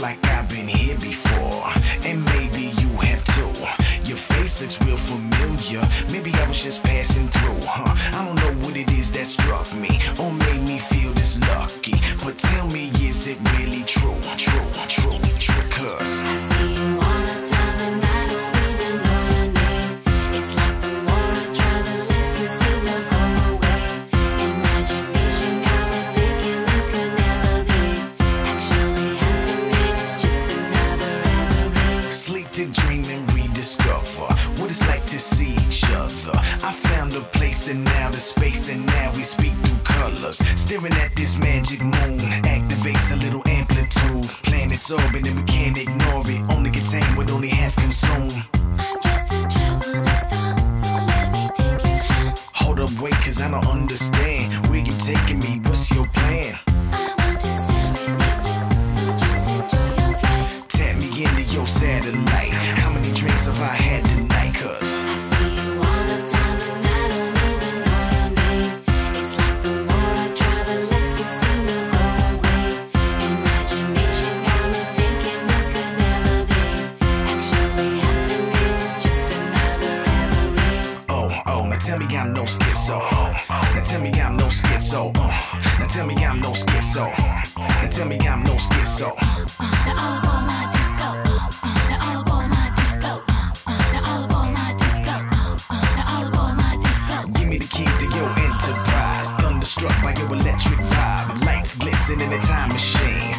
like I've been here before, and maybe you have too. Your face looks real familiar. Maybe I was just passing through, huh? I don't know what it is that struck me or made me feel this lucky, but tell me, is it really true? True, true, true, 'cause I see you all the time and I don't even know your name. It's like the more I try, the less you seem to go away. Imagination got me thinking this could never be actually happening. It's just another reverie. sleep to dream and rediscover what it's like to see each other. I found a place and now the space, and now we speak through colors. Staring at this magic moon activates a little amplitude. Planets orbit and we can't ignore it. Only contain what only half consume. I'm just a traveling star, so let me take your hand. Hold up, wait, 'cause I don't understand. Where you taking me? What's your plan? I want to serenade you, so just enjoy your flight. Tap me into your satellite. How many drinks have I had tonight? 'Cause I see you all the time and I don't even know your name. It's like the more I try, the less you seem to go away. Imagination got me thinking this could never be actually happening. It's just another reverie. oh, now tell me I'm no schizo. Now tell me I'm no schizo. Now tell me I'm no schizo. Now tell me I'm no schizo. Now all aboard my disco. Now all aboard my disco. Now all aboard my disco. Now all aboard my disco. Give me the keys to your enterprise. Thunderstruck by your electric vibe. Lights glisten in a time machine.